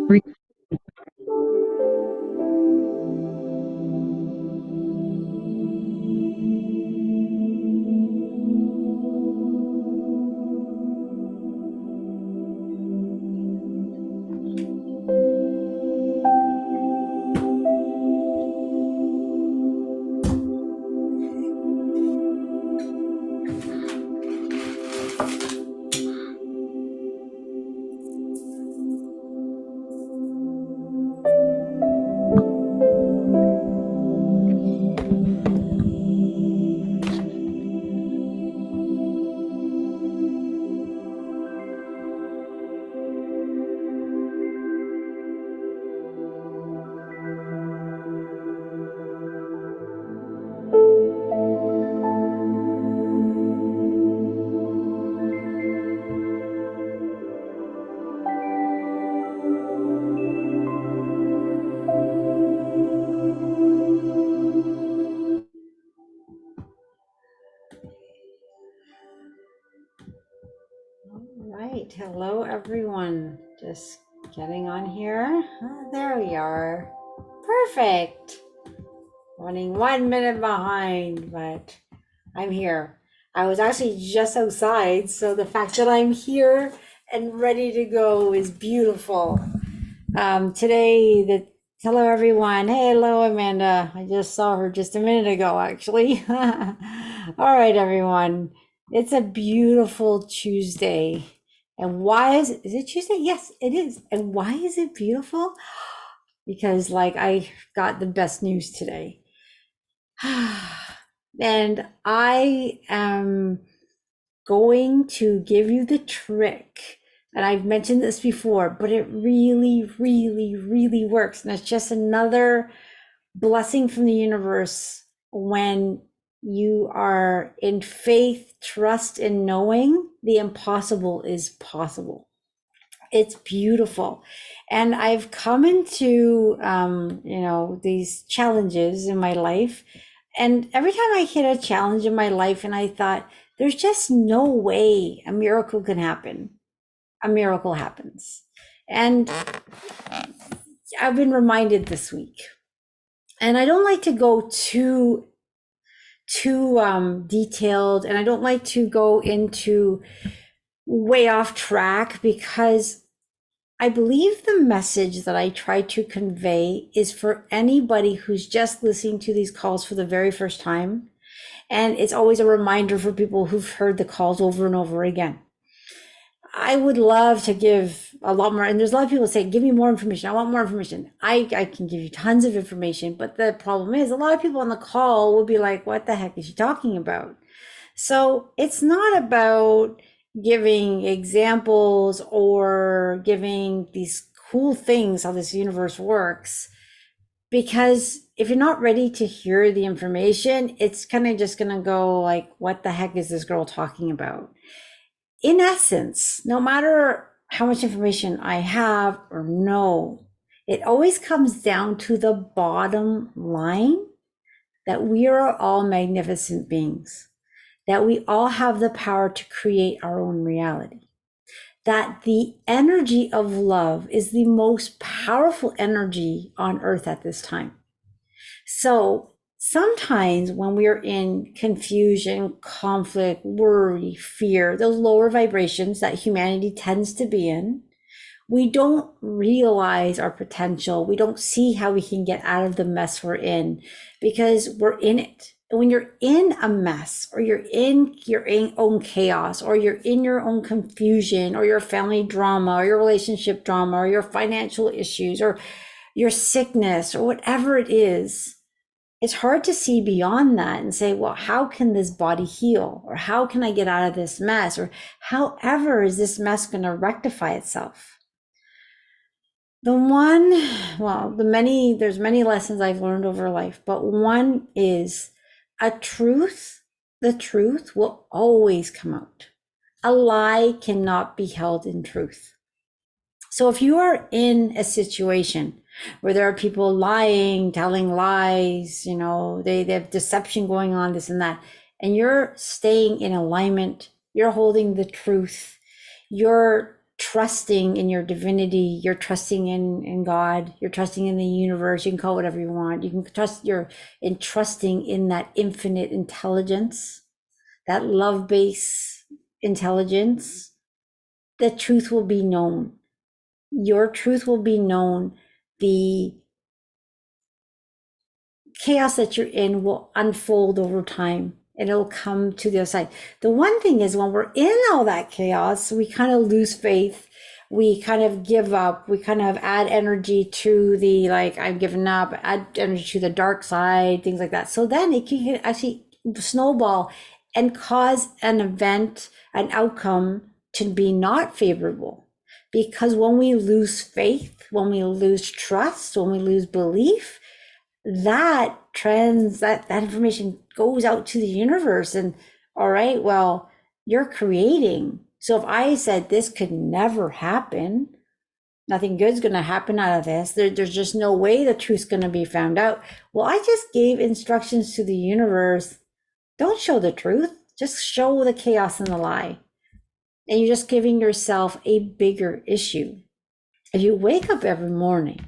Right. Hello, everyone. Just getting on here. There we are. Perfect. Running 1 minute behind, but I'm here. I was actually just outside, so the fact that I'm here and ready to go is beautiful. Hello, everyone. Hey, hello, Amanda. I just saw her just a minute ago, actually. All right, everyone. It's a beautiful Tuesday. And why is it Tuesday? Yes, it is. And why is it beautiful? Because I got the best news today. And I am going to give you the trick. And I've mentioned this before, but it really, really, really works. And it's just another blessing from the universe when you are in faith, trust, and knowing the impossible is possible. It's beautiful. And I've come into, these challenges in my life. And every time I hit a challenge in my life and I thought, there's just no way a miracle can happen, a miracle happens. And I've been reminded this week, and I don't like to go too detailed, and I don't like to go into way off track, because I believe the message that I try to convey is for anybody who's just listening to these calls for the very first time. And it's always a reminder for people who've heard the calls over and over again. I would love to give a lot more. And there's a lot of people say, give me more information. I want more information. I can give you tons of information. But the problem is, a lot of people on the call will be like, what the heck is she talking about? So it's not about giving examples or giving these cool things how this universe works, because if you're not ready to hear the information, it's kind of just going to go like, what the heck is this girl talking about? In essence, no matter how much information I have or know, it always comes down to the bottom line that we are all magnificent beings, that we all have the power to create our own reality, that the energy of love is the most powerful energy on earth at this time. So sometimes when we're in confusion, conflict, worry, fear, those lower vibrations that humanity tends to be in, we don't realize our potential. We don't see how we can get out of the mess we're in, because we're in it. And when you're in a mess, or you're in your own chaos, or you're in your own confusion, or your family drama, or your relationship drama, or your financial issues, or your sickness, or whatever it is, it's hard to see beyond that and say, well, how can this body heal? Or how can I get out of this mess? Or however is this mess going to rectify itself? There's many lessons I've learned over life, but one is the truth will always come out. A lie cannot be held in truth. So if you are in a situation where there are people lying, telling lies, they have deception going on, this and that, and you're staying in alignment, you're holding the truth, you're trusting in your divinity, you're trusting in God, you're trusting in the universe, you can call it whatever you want. You can trust, you're in trusting in that infinite intelligence, that love-based intelligence, the truth will be known. Your truth will be known. The chaos that you're in will unfold over time and it'll come to the other side. The one thing is when we're in all that chaos, we kind of lose faith. We kind of give up. We kind of add energy to the, like, I've given up, add energy to the dark side, things like that. So then it can actually snowball and cause an event, an outcome to be not favorable. Because when we lose faith, when we lose trust, when we lose belief, that information goes out to the universe. And all right, well, you're creating. So if I said this could never happen, nothing good's going to happen out of this, there's just no way the truth's going to be found out. Well, I just gave instructions to the universe. Don't show the truth, just show the chaos and the lie. And you're just giving yourself a bigger issue. If you wake up every morning,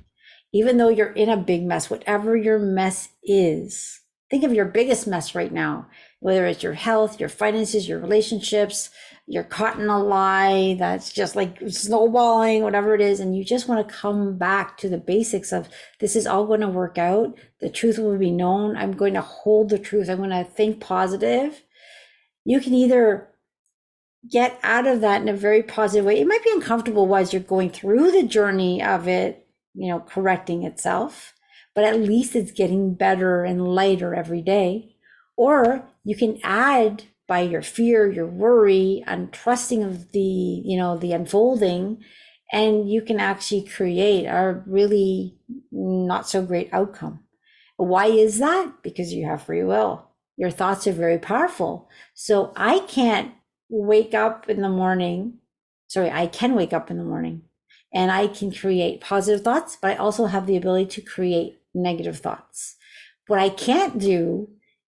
even though you're in a big mess, whatever your mess is, think of your biggest mess right now, whether it's your health, your finances, your relationships, you're caught in a lie that's just like snowballing, whatever it is. And you just want to come back to the basics of this is all going to work out. The truth will be known. I'm going to hold the truth. I'm going to think positive. You can either get out of that in a very positive way. It might be uncomfortable as you're going through the journey of it, correcting itself, but at least it's getting better and lighter every day. Or you can add by your fear, your worry, and trusting of the unfolding, and you can actually create a really not so great outcome. Why is that? Because you have free will. Your thoughts are very powerful. So I can't wake up in the morning. I can wake up in the morning and I can create positive thoughts, but I also have the ability to create negative thoughts. What I can't do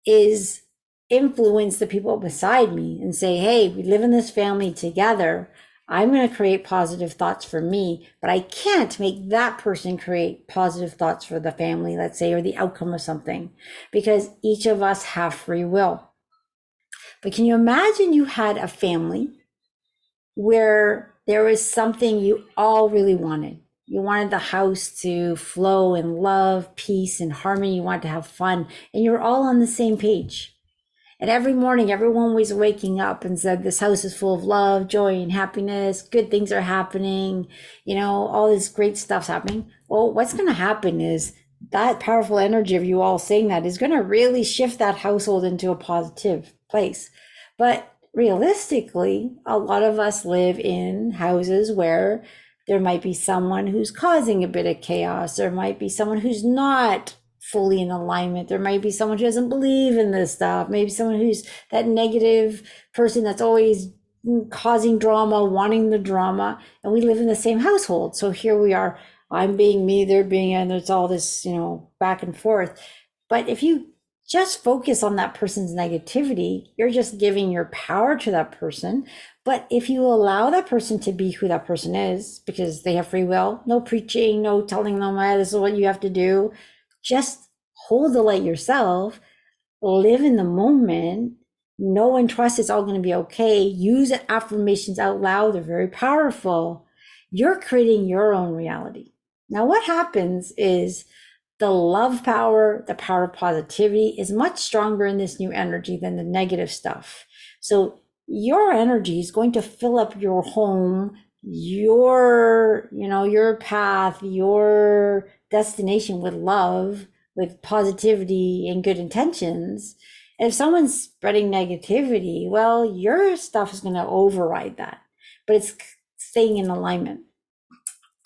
is influence the people beside me and say, hey, we live in this family together. I'm going to create positive thoughts for me, but I can't make that person create positive thoughts for the family, let's say, or the outcome of something, because each of us have free will. But can you imagine you had a family where there was something you all really wanted? You wanted the house to flow in love, peace, and harmony. You wanted to have fun, and you were all on the same page. And every morning, everyone was waking up and said, this house is full of love, joy, and happiness. Good things are happening. All this great stuff's happening. Well, what's going to happen is that powerful energy of you all saying that is going to really shift that household into a positive place. But realistically, a lot of us live in houses where there might be someone who's causing a bit of chaos. There might be someone who's not fully in alignment. There might be someone who doesn't believe in this stuff. Maybe someone who's that negative person that's always causing drama, wanting the drama. And we live in the same household. So here we are, I'm being me, they're being, and there's all this, back and forth. But if you just focus on that person's negativity, you're just giving your power to that person. But if you allow that person to be who that person is, because they have free will, no preaching, no telling them, this is what you have to do. Just hold the light yourself, live in the moment, know and trust it's all going to be okay. Use affirmations out loud. They're very powerful. You're creating your own reality. Now, what happens is the love power, the power of positivity is much stronger in this new energy than the negative stuff. So your energy is going to fill up your home, your path, your destination with love, with positivity and good intentions. And if someone's spreading negativity, well, your stuff is going to override that, but it's staying in alignment.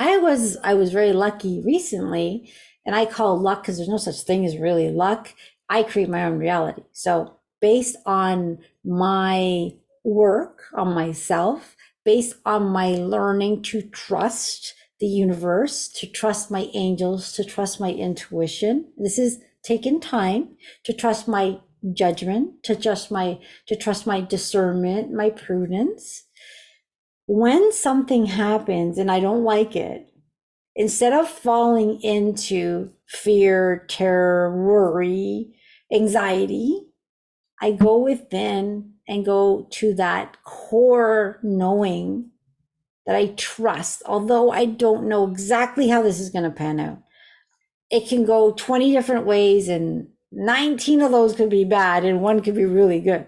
I was very lucky recently, and I call luck because there's no such thing as really luck. I create my own reality. So based on my work on myself, based on my learning to trust the universe, to trust my angels, to trust my intuition. This is taken time to trust my judgment, to trust my discernment, my prudence. when something happens and I don't like it, instead of falling into fear, terror, worry, anxiety, I go within and go to that core knowing that I trust, although I don't know exactly how this is going to pan out. It can go 20 different ways, and 19 of those could be bad, and one could be really good.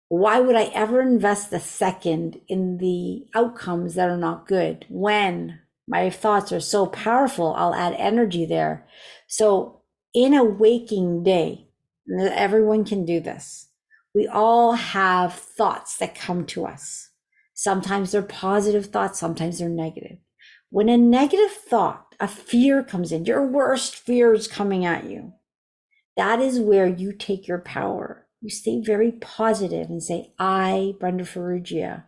Why would I ever invest a second in the outcomes that are not good when my thoughts are so powerful? I'll add energy there. So, in a waking day, everyone can do this. We all have thoughts that come to us. Sometimes they're positive thoughts, sometimes they're negative. When a negative thought, a fear comes in, your worst fear is coming at you, that is where you take your power. You stay very positive and say, I, Brenda Ferrugia,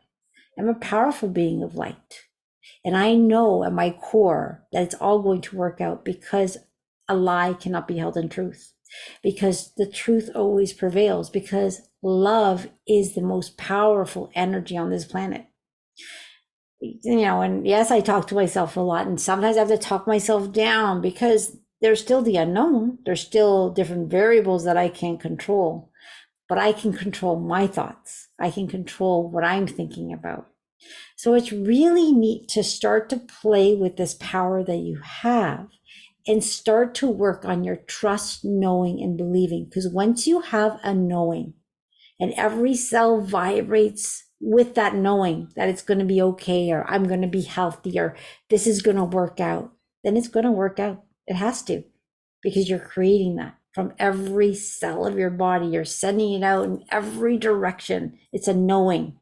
am a powerful being of light. And I know at my core that it's all going to work out, because a lie cannot be held in truth, because the truth always prevails, because love is the most powerful energy on this planet. And yes, I talk to myself a lot, and sometimes I have to talk myself down because there's still the unknown. There's still different variables that I can't control, but I can control my thoughts. I can control what I'm thinking about. So it's really neat to start to play with this power that you have and start to work on your trust, knowing, and believing. Because once you have a knowing, and every cell vibrates with that knowing that it's going to be okay, or I'm going to be healthy, or this is going to work out, then it's going to work out. It has to, because you're creating that from every cell of your body. You're sending it out in every direction. It's a knowing.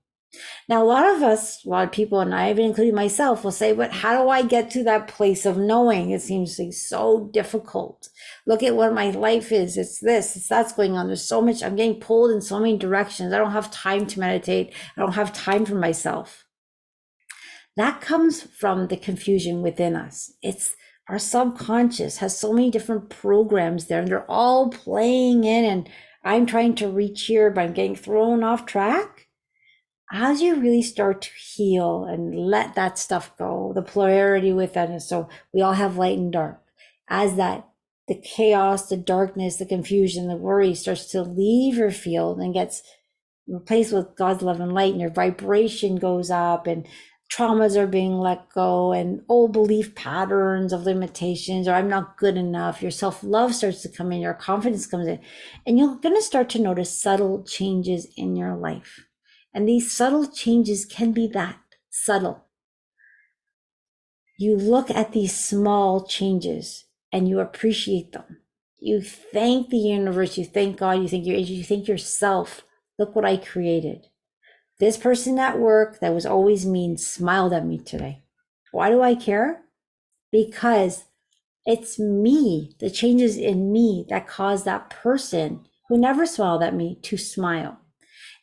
Now, a lot of people, and I even including myself, will say, but how do I get to that place of knowing? It seems like so difficult. Look at what my life is. It's this, it's that's going on. There's so much, I'm getting pulled in so many directions. I don't have time to meditate. I don't have time for myself. That comes from the confusion within us. It's our subconscious has so many different programs there, and they're all playing in, and I'm trying to reach here, but I'm getting thrown off track. As you really start to heal and let that stuff go, the polarity within us, so we all have light and dark, as that the chaos, the darkness, the confusion, the worry starts to leave your field and gets replaced with God's love and light, and your vibration goes up, and traumas are being let go, and old belief patterns of limitations, or I'm not good enough, your self-love starts to come in, your confidence comes in, and you're going to start to notice subtle changes in your life. And these subtle changes can be that subtle. You look at these small changes and you appreciate them. You thank the universe, you thank God, you thank yourself. Look what I created. This person at work that was always mean smiled at me today. Why do I care? Because it's me, the changes in me that caused that person who never smiled at me to smile.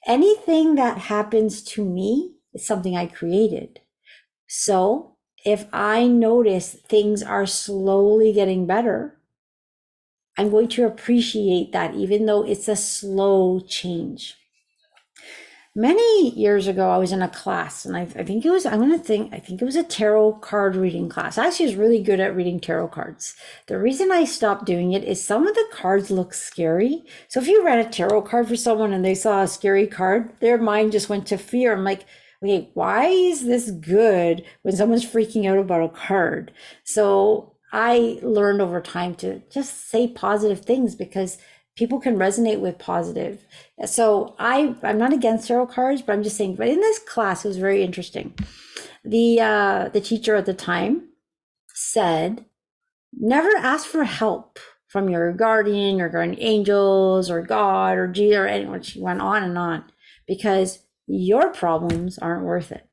Anything that happens to me is something I created. So if I notice things are slowly getting better, I'm going to appreciate that, even though it's a slow change. Many years ago, I was in a class, and I think it was a tarot card reading class. I actually was really good at reading tarot cards. The reason I stopped doing it is some of the cards look scary. So if you read a tarot card for someone and they saw a scary card, their mind just went to fear. I'm like, okay, why is this good when someone's freaking out about a card? So I learned over time to just say positive things, because people can resonate with positive. So I'm not against tarot cards, but I'm just saying, but in this class, it was very interesting. The teacher at the time said, never ask for help from your guardian or guardian angels or God or Jesus or anyone. She went on and on, because your problems aren't worth it.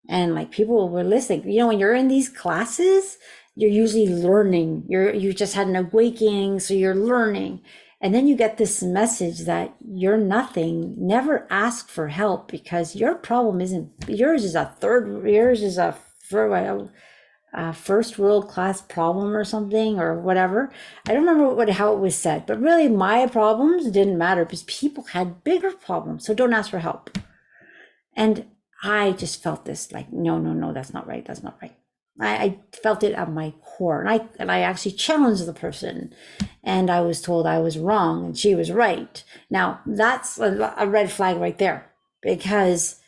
And like, people were listening. When you're in these classes, you're usually learning. You just had an awakening, so you're learning. And then you get this message that you're nothing. Never ask for help, because your problem isn't yours. Is a first world class problem or something, or whatever. I don't remember how it was said, but really my problems didn't matter, because people had bigger problems. So don't ask for help. And I just felt this like, no, no, no, that's not right. That's not right. I felt it at my core. And I actually challenged the person, and I was told I was wrong and she was right. Now that's a red flag right there, because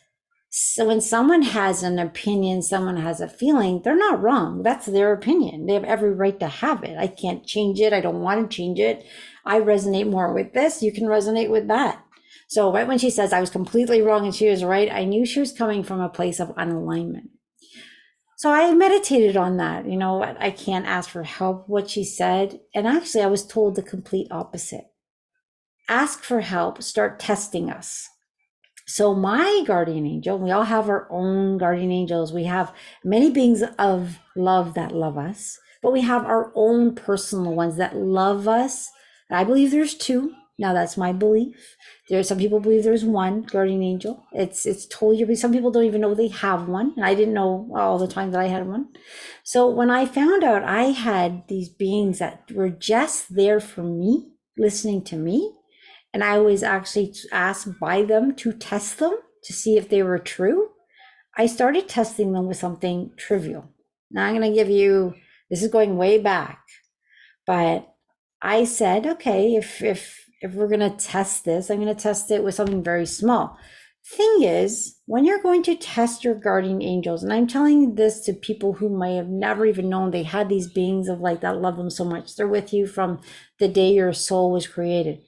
so when someone has an opinion, someone has a feeling, they're not wrong. That's their opinion. They have every right to have it. I can't change it. I don't want to change it. I resonate more with this. You can resonate with that. So right when she says I was completely wrong and she was right, I knew she was coming from a place of unalignment. So I meditated on that. You know, I can't ask for help, what she said. And actually, I was told the complete opposite. Ask for help, start testing us. So my guardian angel, we all have our own guardian angels. We have many beings of love that love us, but we have our own personal ones that love us. I believe there's two. Now that's my belief. There's some people believe there's one guardian angel. It's totally, some people don't even know they have one. And I didn't know all the time that I had one. So when I found out I had these beings that were just there for me, listening to me, and I was actually asked by them to test them to see if they were true, I started testing them with something trivial. Now I'm going to give you, this is going way back, but I said, okay, if we're going to test this, I'm going to test it with something very small. Thing is, when you're going to test your guardian angels, and I'm telling this to people who may have never even known they had these beings of light that love them so much. They're with you from the day your soul was created.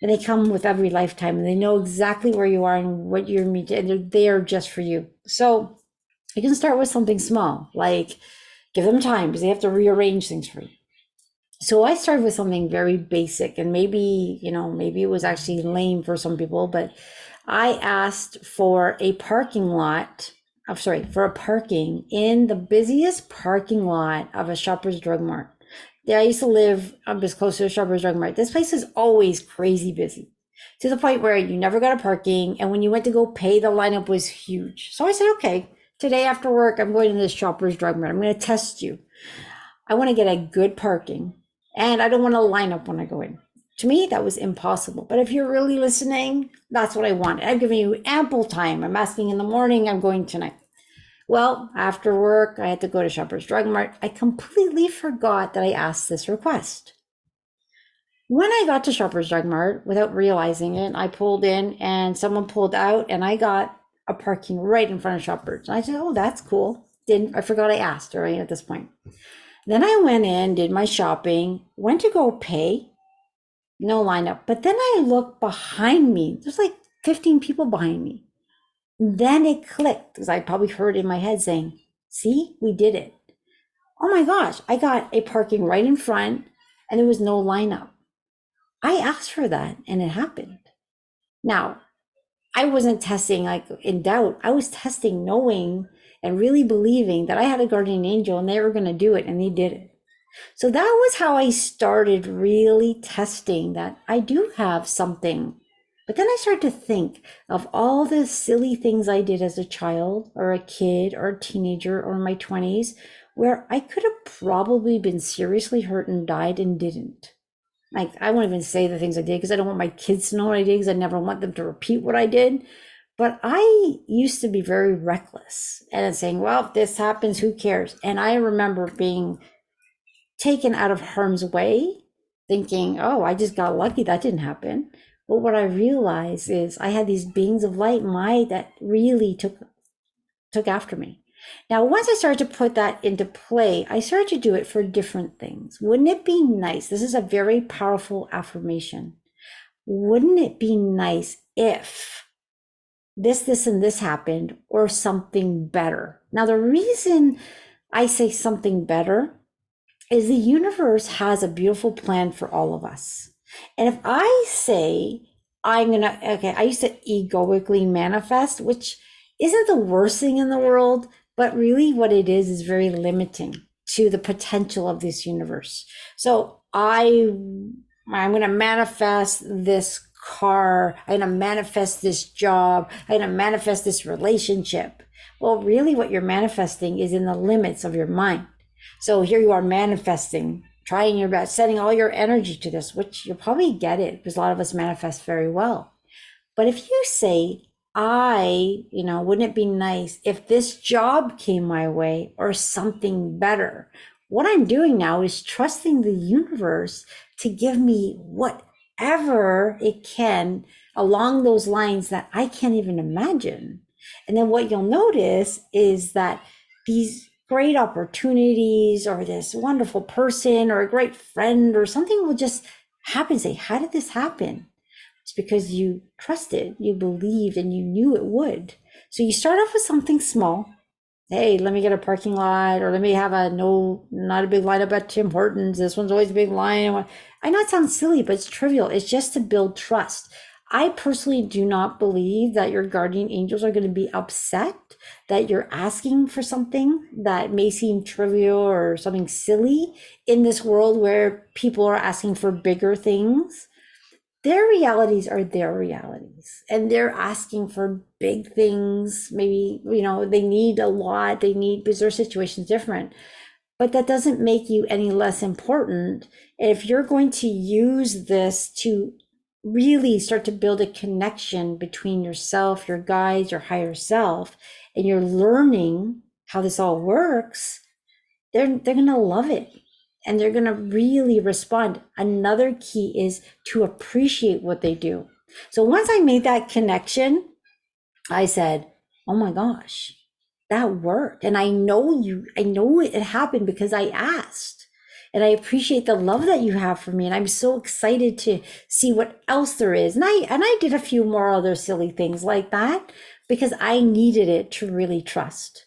And they come with every lifetime, and they know exactly where you are and what you're meeting, and they're there just for you. So you can start with something small, like give them time because they have to rearrange things for you. So I started with something very basic, and maybe, maybe it was actually lame for some people, but I asked for a parking lot. I'm sorry, for a parking in the busiest parking lot of a Shoppers Drug Mart. Yeah, I used to live just close to a Shoppers Drug Mart. This place is always crazy busy, to the point where you never got a parking. And when you went to go pay, the lineup was huge. So I said, okay, today after work, I'm going to this Shoppers Drug Mart. I'm going to test you. I want to get a good parking, and I don't want to line up when I go in. To me, that was impossible. But if you're really listening, that's what I want. I've given you ample time. I'm asking in the morning, I'm going tonight. Well, after work, I had to go to Shoppers Drug Mart. I completely forgot that I asked this request. When I got to Shoppers Drug Mart, without realizing it, I pulled in and someone pulled out, and I got a parking right in front of Shoppers. And I said, oh, that's cool. I forgot I asked her right at this point. Then I went in, did my shopping, went to go pay, no lineup. But then I looked behind me. There's like 15 people behind me. Then it clicked, because I probably heard in my head saying, see, we did it. Oh my gosh, I got a parking right in front and there was no lineup. I asked for that and it happened. Now, I wasn't testing like in doubt. I was testing knowing and really believing that I had a guardian angel and they were going to do it, and they did it. So that was how I started really testing that I do have something. But then I started to think of all the silly things I did as a child or a kid or a teenager or in my 20s, where I could have probably been seriously hurt and died and didn't. Like, I won't even say the things I did because I don't want my kids to know what I did, because I never want them to repeat what I did. But I used to be very reckless and saying, well, if this happens, who cares? And I remember being taken out of harm's way, thinking, oh, I just got lucky, that didn't happen. But what I realized is I had these beings of light that really took after me. Now, once I started to put that into play, I started to do it for different things. Wouldn't it be nice? This is a very powerful affirmation. Wouldn't it be nice if this, and this happened, or something better? Now, the reason I say something better is the universe has a beautiful plan for all of us. And if I say, I used to egoically manifest, which isn't the worst thing in the world, but really what it is very limiting to the potential of this universe. So I'm going to manifest this car, I'm going to manifest this job, I'm going to manifest this relationship. Well, really what you're manifesting is in the limits of your mind. So here you are manifesting, trying your best, setting all your energy to this, which you'll probably get it because a lot of us manifest very well. But if you say, wouldn't it be nice if this job came my way or something better? What I'm doing now is trusting the universe to give me whatever it can along those lines that I can't even imagine. And then what you'll notice is that these great opportunities or this wonderful person or a great friend or something will just happen. Say, how did this happen? It's because you trusted, you believed, and you knew it would. So you start off with something small. Hey, let me get a parking lot, or let me have not a big line up at Tim Hortons. This one's always a big line. I know it sounds silly, but it's trivial. It's just to build trust. I personally do not believe that your guardian angels are going to be upset that you're asking for something that may seem trivial or something silly in this world where people are asking for bigger things. Their realities are their realities, and they're asking for big things. Maybe, they need a lot, because their situation's different, but that doesn't make you any less important. And if you're going to use this to really start to build a connection between yourself, your guides, your higher self, and you're learning how this all works, they're going to love it, and they're going to really respond. Another key is to appreciate what they do. So once I made that connection, I said, oh my gosh, that worked. And I know it happened because I asked. And I appreciate the love that you have for me. And I'm so excited to see what else there is. And I did a few more other silly things like that because I needed it to really trust.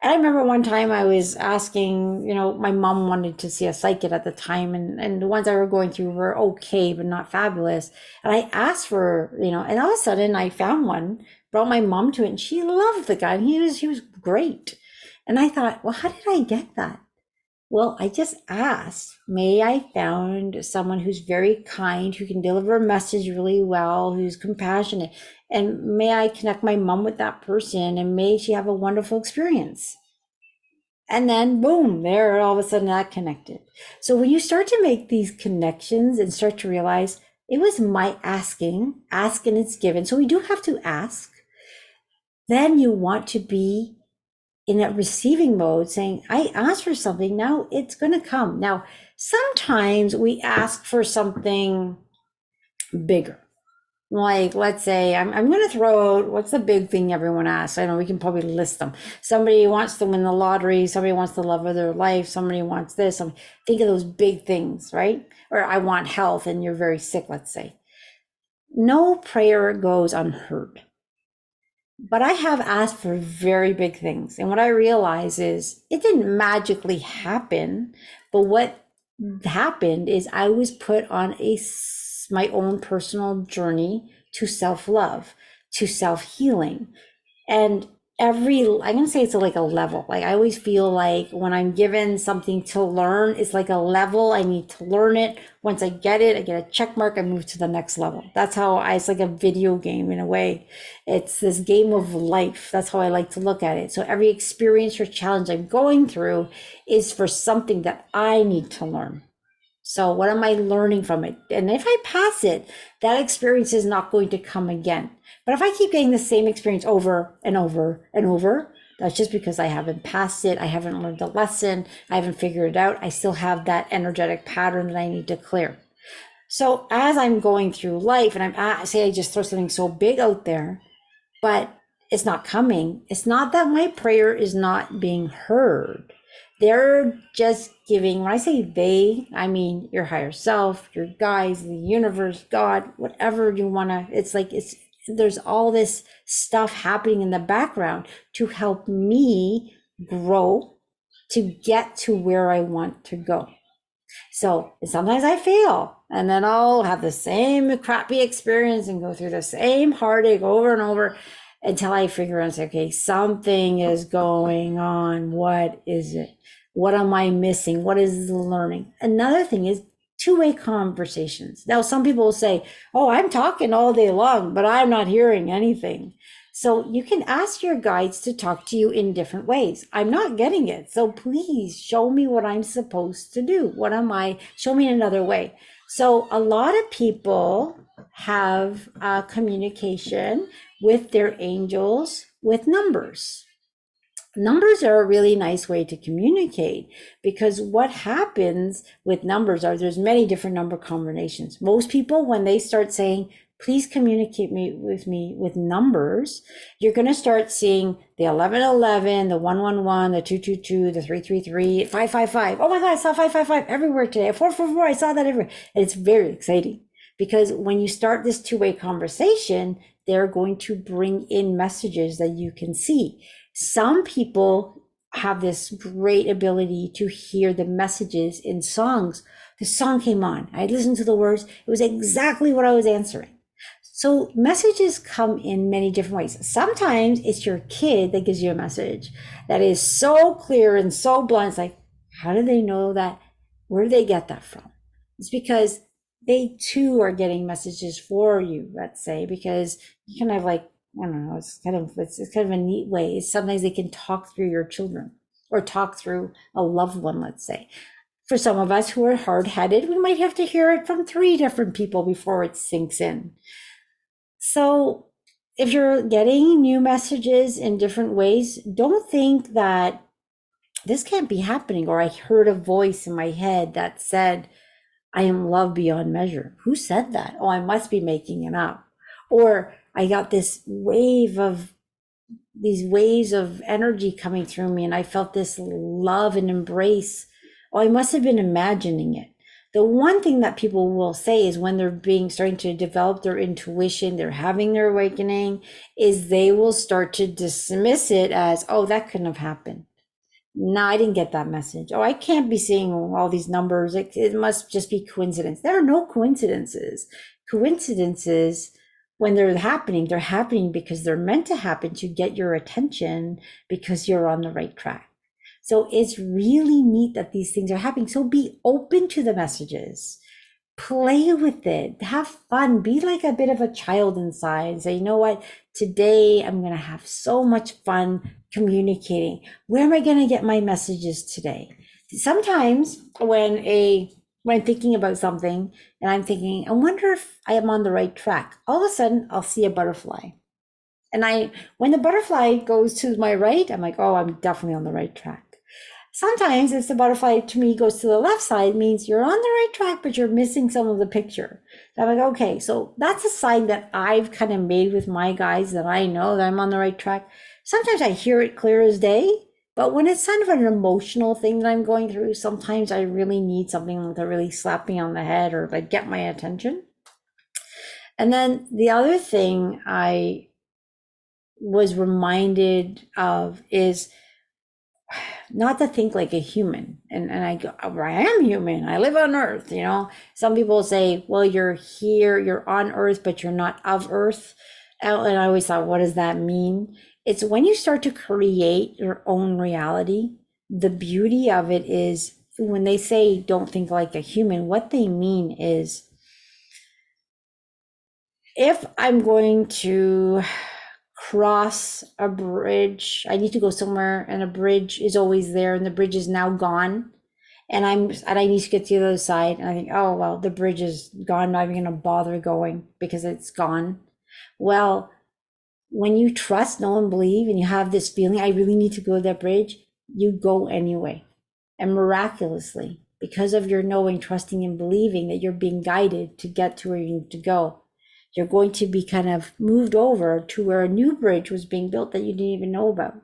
And I remember one time I was asking, my mom wanted to see a psychic at the time, and the ones I were going through were okay, but not fabulous. And I asked for, and all of a sudden I found one, brought my mom to it, and she loved the guy, and he was great. And I thought, well, how did I get that? Well, I just asked. May I found someone who's very kind, who can deliver a message really well, who's compassionate, and may I connect my mom with that person, and may she have a wonderful experience. And then boom, there, all of a sudden that connected. So when you start to make these connections and start to realize it was my asking, ask and it's given. So we do have to ask. Then you want to be in that receiving mode, saying, I asked for something, now it's going to come. Now, sometimes we ask for something bigger. Like, let's say, I'm going to throw out, what's the big thing everyone asks? I know we can probably list them. Somebody wants to win the lottery. Somebody wants the love of their life. Somebody wants this. Think of those big things, right? Or I want health and you're very sick, let's say. No prayer goes unheard. But I have asked for very big things. And what I realize is it didn't magically happen. But what happened is I was put on my own personal journey to self-love, to self-healing. And I'm gonna say it's like a level. Like I always feel like when I'm given something to learn, it's like a level. I need to learn it. Once I get it, I get a check mark, I move to the next level. That's how it's like a video game in a way. It's this game of life. That's how I like to look at it. So every experience or challenge I'm going through is for something that I need to learn. So what am I learning from it? And if I pass it, that experience is not going to come again. But if I keep getting the same experience over and over and over, that's just because I haven't passed it. I haven't learned the lesson. I haven't figured it out. I still have that energetic pattern that I need to clear. So as I'm going through life and I just throw something so big out there, but it's not coming. It's not that my prayer is not being heard. They're just giving, when I say they, I mean your higher self, your guides, the universe, God, whatever you want to, there's all this stuff happening in the background to help me grow, to get to where I want to go. So sometimes I fail, and then I'll have the same crappy experience and go through the same heartache over and over until I figure out, okay, something is going on. What is it? What am I missing? What is the learning? Another thing is two-way conversations. Now, some people will say, oh, I'm talking all day long, but I'm not hearing anything. So you can ask your guides to talk to you in different ways. I'm not getting it. So please show me what I'm supposed to do. Show me another way. So a lot of people have communication with their angels with numbers. Numbers are a really nice way to communicate, because what happens with numbers are there's many different number combinations. Most people, when they start saying, please communicate with me with numbers, you're going to start seeing the 1111, the 111, the 222, the 333, 555. Oh my God, I saw 555 everywhere today. 444, I saw that everywhere. And it's very exciting, because when you start this two-way conversation, they're going to bring in messages that you can see. Some people have this great ability to hear the messages in songs. The song came on, I listened to the words, it was exactly what I was answering. So messages come in many different ways. Sometimes it's your kid that gives you a message that is so clear and so blunt. It's like, how do they know that? Where do they get that from? It's because they too are getting messages for you, let's say, because you kind of like, I don't know, it's kind of a neat way. Sometimes they can talk through your children or talk through a loved one, let's say. For some of us who are hard-headed, we might have to hear it from 3 different people before it sinks in. So if you're getting new messages in different ways, don't think that this can't be happening, or I heard a voice in my head that said, I am loved beyond measure. Who said that? Oh, I must be making it up. Or I got these waves of energy coming through me, and I felt this love and embrace. Oh, I must have been imagining it. The one thing that people will say is when they're starting to develop their intuition, they're having their awakening, is they will start to dismiss it as, oh, that couldn't have happened. No, I didn't get that message. Oh, I can't be seeing all these numbers. It must just be coincidence. There are no coincidences. Coincidences, when they're happening because they're meant to happen to get your attention, because you're on the right track. So it's really neat that these things are happening. So be open to the messages. Play with it, have fun, be like a bit of a child inside and say, you know what, today I'm going to have so much fun communicating. Where am I going to get my messages today? Sometimes when thinking about something and I'm thinking, I wonder if I am on the right track, all of a sudden I'll see a butterfly. And when the butterfly goes to my right, I'm like, oh, I'm definitely on the right track. Sometimes if the butterfly to me goes to the left side, means you're on the right track, but you're missing some of the picture. I'm like, okay, so that's a sign that I've kind of made with my guides, that I know that I'm on the right track. Sometimes I hear it clear as day, but when it's kind of an emotional thing that I'm going through, sometimes I really need something to really slap me on the head or like get my attention. And then the other thing I was reminded of is not to think like a human. And I go, I am human. I live on earth, you know. Some people say, well, you're here, you're on earth, but you're not of earth. And I always thought, what does that mean? It's when you start to create your own reality, the beauty of it is when they say don't think like a human, what they mean is, if I'm going to cross a bridge, I need to go somewhere, and a bridge is always there, and the bridge is now gone, and I need to get to the other side, and I think, oh well, the bridge is gone, I'm not even gonna bother going because it's gone. Well, when you trust, know, and believe, and you have this feeling, I really need to go to that bridge, you go anyway. And miraculously, because of your knowing, trusting, and believing that you're being guided to get to where you need to go, you're going to be kind of moved over to where a new bridge was being built that you didn't even know about.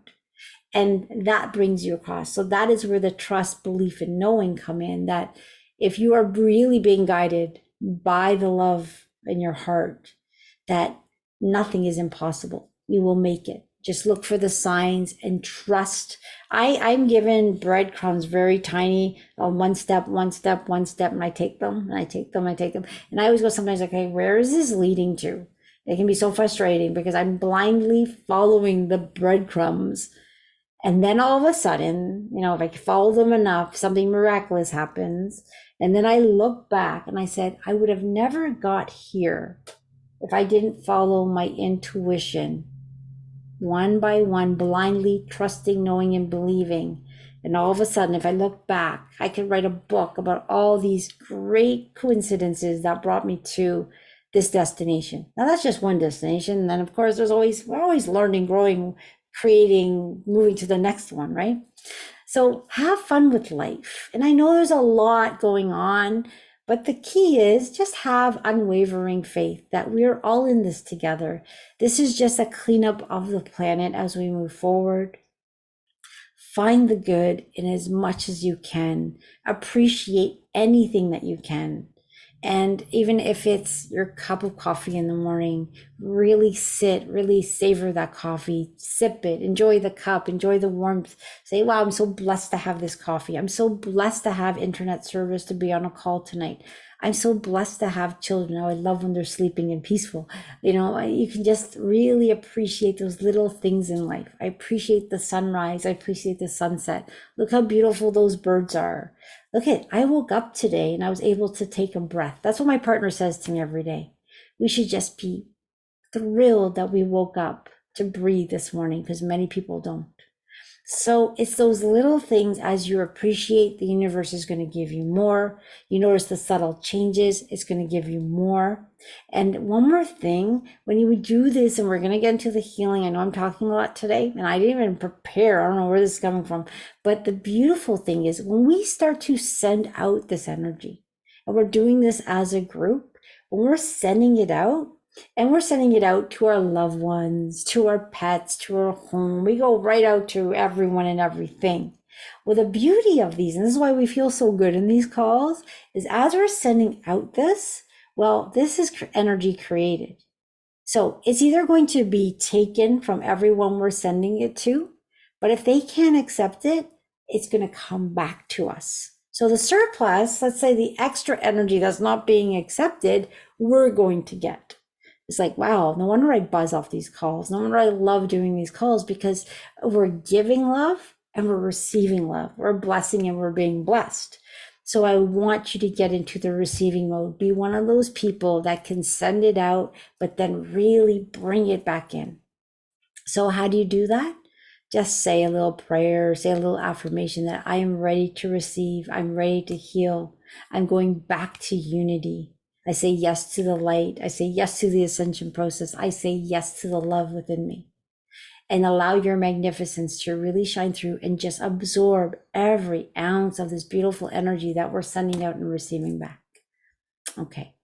And that brings you across. So that is where the trust, belief, and knowing come in, that if you are really being guided by the love in your heart, that nothing is impossible. You will make it. Just look for the signs and trust. I'm given breadcrumbs, very tiny, one step, and I take them, and I take them, And I always go sometimes, okay, where is this leading to? It can be so frustrating because I'm blindly following the breadcrumbs. And then all of a sudden, you know, if I follow them enough, something miraculous happens. And then I look back and I said, I would have never got here if I didn't follow my intuition one by one, blindly trusting, knowing, and believing. And all of a sudden, if I look back, I could write a book about all these great coincidences that brought me to this destination. Now that's just one destination. And then of course we're always learning, growing, creating, moving to the next one, right? So have fun with life. And I know there's a lot going on, but the key is just have unwavering faith that we're all in this together. This is just a cleanup of the planet as we move forward. Find the good in as much as you can. Appreciate anything that you can. And even if it's your cup of coffee in the morning, really sit, really savor that coffee, sip it, enjoy the cup, enjoy the warmth. Say, wow, I'm so blessed to have this coffee. I'm so blessed to have internet service to be on a call tonight. I'm so blessed to have children. I love when they're sleeping and peaceful. You can just really appreciate those little things in life. I appreciate the sunrise. I appreciate the sunset. Look how beautiful those birds are. Look at, I woke up today and I was able to take a breath. That's what my partner says to me every day. We should just be thrilled that we woke up to breathe this morning, because many people don't. So it's those little things. As you appreciate, the universe is going to give you more. You notice the subtle changes, it's going to give you more. And one more thing, when you do this, and we're going to get into the healing, I know I'm talking a lot today and I didn't even prepare. I don't know where this is coming from, but the beautiful thing is when we start to send out this energy, and we're doing this as a group, when we're sending it out, and we're sending it out to our loved ones, to our pets, to our home. We go right out to everyone and everything. Well, the beauty of these, and this is why we feel so good in these calls, is as we're sending out this, well, this is energy created. So it's either going to be taken from everyone we're sending it to, but if they can't accept it, it's going to come back to us. So the surplus, let's say the extra energy that's not being accepted, we're going to get. It's like, wow, no wonder I buzz off these calls. No wonder I love doing these calls, because we're giving love and we're receiving love. We're blessing and we're being blessed. So I want you to get into the receiving mode. Be one of those people that can send it out, but then really bring it back in. So how do you do that? Just say a little prayer, say a little affirmation that I am ready to receive. I'm ready to heal. I'm going back to unity. I say yes to the light. I say yes to the ascension process. I say yes to the love within me. And allow your magnificence to really shine through and just absorb every ounce of this beautiful energy that we're sending out and receiving back. Okay.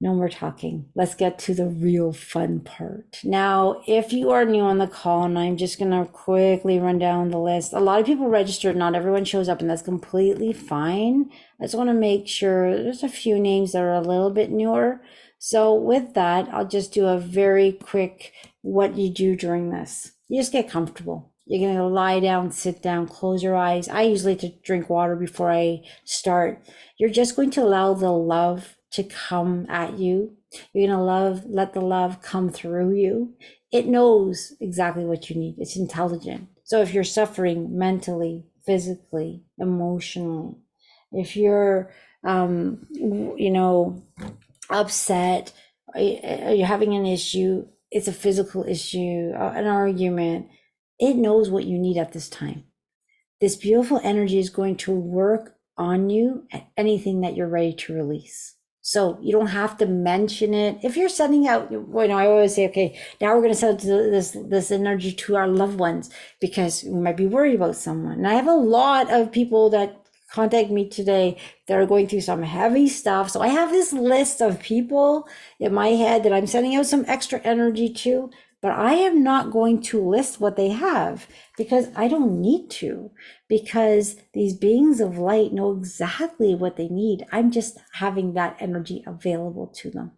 No more talking. Let's get to the real fun part. Now, if you are new on the call, and I'm just going to quickly run down the list. A lot of people registered, not everyone shows up, and that's completely fine. I just want to make sure there's a few names that are a little bit newer. So with that, I'll just do a very quick what you do during this. You just get comfortable. You're going to lie down, sit down, close your eyes. I usually like to drink water before I start. You're just going to allow the love to come at you. You're going to let the love come through you. It knows exactly what you need. It's intelligent. So if you're suffering mentally, physically, emotionally, if you're, upset, you're having an issue, it's a physical issue, an argument, it knows what you need at this time. This beautiful energy is going to work on you at anything that you're ready to release. So you don't have to mention it. If you're sending out, I always say, okay, now we're going to send this energy to our loved ones, because we might be worried about someone. And I have a lot of people that contact me today that are going through some heavy stuff. So I have this list of people in my head that I'm sending out some extra energy to, but I am not going to list what they have, because I don't need to, because these beings of light know exactly what they need. I'm just having that energy available to them.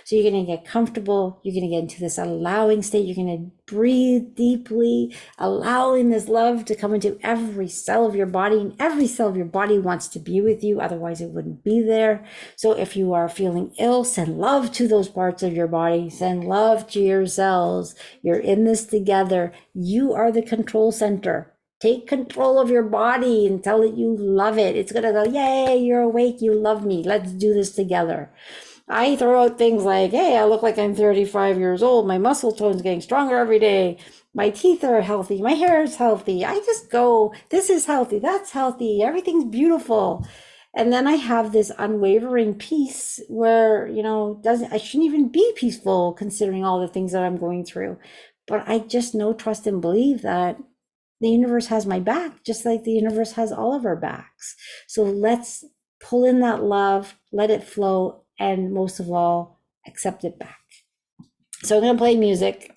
So you're going to get comfortable. You're going to get into this allowing state. You're going to breathe deeply, allowing this love to come into every cell of your body, and every cell of your body wants to be with you. Otherwise it wouldn't be there. So if you are feeling ill, send love to those parts of your body, send love to your cells. You're in this together. You are the control center. Take control of your body and tell it you love it. It's going to go, yay, you're awake. You love me. Let's do this together. I throw out things like, hey, I look like I'm 35 years old. My muscle tone's getting stronger every day. My teeth are healthy, my hair is healthy. I just go, this is healthy, that's healthy, everything's beautiful. And then I have this unwavering peace where, doesn't I shouldn't even be peaceful considering all the things that I'm going through. But I just know, trust, and believe that the universe has my back, just like the universe has all of our backs. So let's pull in that love, let it flow, and most of all, accept it back. So I'm going to play music.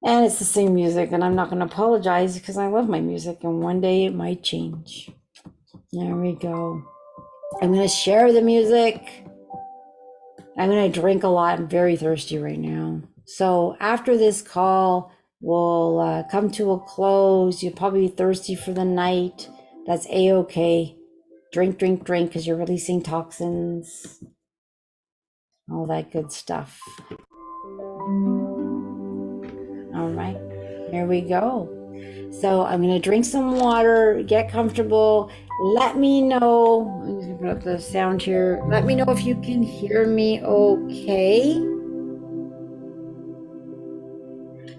And it's the same music, and I'm not going to apologize because I love my music, and one day it might change. There we go. I'm going to share the music. I'm going to drink a lot. I'm very thirsty right now. So after this call, we'll come to a close. You'll probably be thirsty for the night. That's a-okay. Drink, drink, drink, because you're releasing toxins. All that good stuff. All right, here we go. So I'm going to drink some water, get comfortable. Let me know, I'm going to put up the sound here. Let me know if you can hear me okay.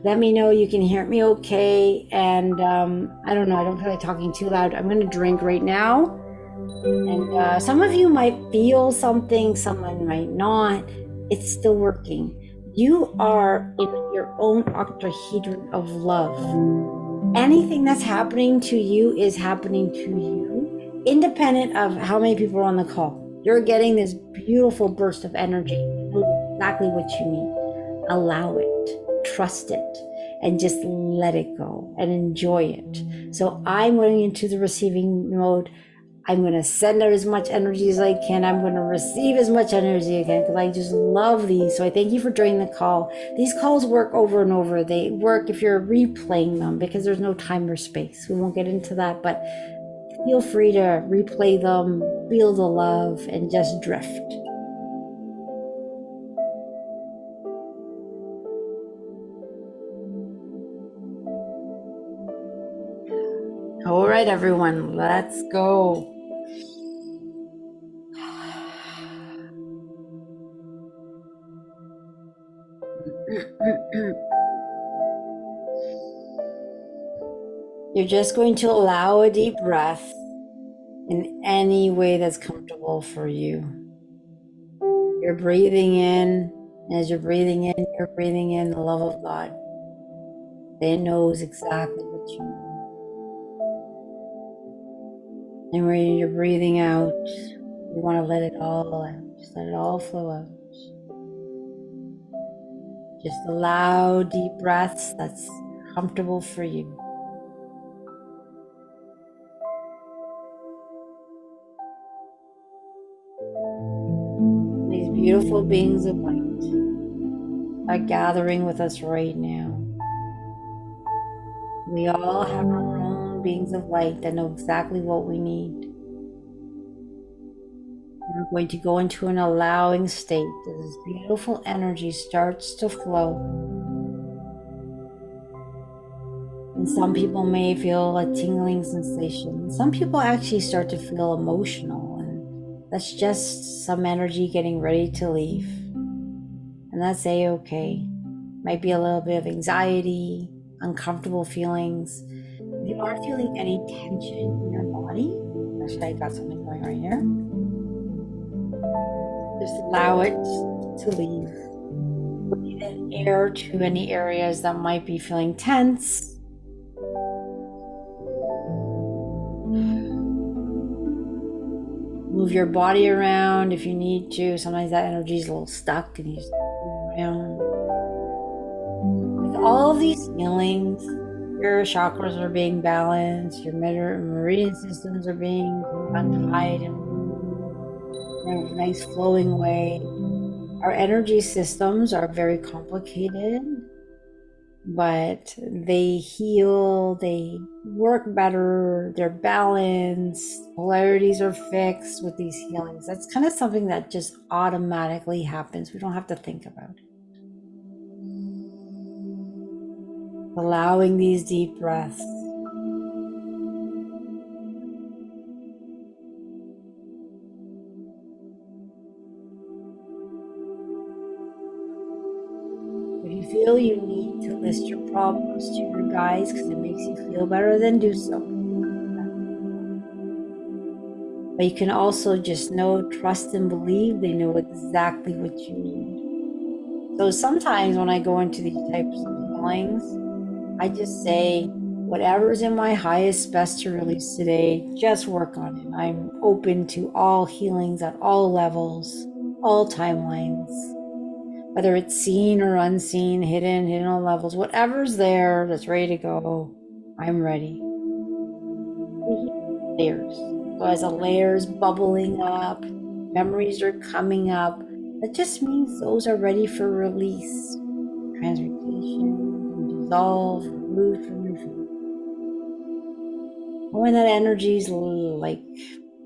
Let me know you can hear me okay. And I don't know, I don't feel like talking too loud. I'm going to drink right now. And some of you might feel something, someone might not. It's still working. You are in your own octahedron of love. Anything that's happening to you is happening to you, independent of how many people are on the call. You're getting this beautiful burst of energy. You know exactly what you need. Allow it, trust it, and just let it go and enjoy it. So I'm going into the receiving mode. I'm going to send out as much energy as I can. I'm going to receive as much energy again because I just love these. So I thank you for joining the call. These calls work over and over. They work if you're replaying them because there's no time or space. We won't get into that, but feel free to replay them, feel the love, and just drift. All right, everyone, let's go. You're just going to allow a deep breath in any way that's comfortable for you. You're breathing in. As you're breathing in the love of God. It knows exactly what you need. And when you're breathing out, you want to let it all out. Just let it all flow out. Just allow deep breaths that's comfortable for you. These beautiful beings of light are gathering with us right now. We all have our own beings of light that know exactly what we need. We're going to go into an allowing state as this beautiful energy starts to flow. And some people may feel a tingling sensation. Some people actually start to feel emotional, and that's just some energy getting ready to leave. And that's a-okay. Might be a little bit of anxiety, uncomfortable feelings. If you are feeling any tension in your body, actually I got something going right here. Just allow it to leave. Breathe in air to any areas that might be feeling tense. Move your body around if you need to. Sometimes that energy is a little stuck and you just move around. With all of these feelings, your chakras are being balanced, your meridian systems are being untied and in a nice flowing way. Our energy systems are very complicated, but they heal, they work better, they're balanced, polarities are fixed with these healings. That's kind of something that just automatically happens. We don't have to think about it. Allowing these deep breaths. If you feel you need to list your problems to your guides because it makes you feel better, then do so. But you can also just know, trust, and believe they know exactly what you need. So sometimes when I go into these types of healings, I just say, whatever's in my highest best to release today, just work on it. I'm open to all healings at all levels, all timelines, whether it's seen or unseen, hidden all levels, whatever's there that's ready to go, I'm ready. Layers. So as a layer's bubbling up, memories are coming up, that just means those are ready for release, transmutation, dissolve, removed from your field. When that energy's like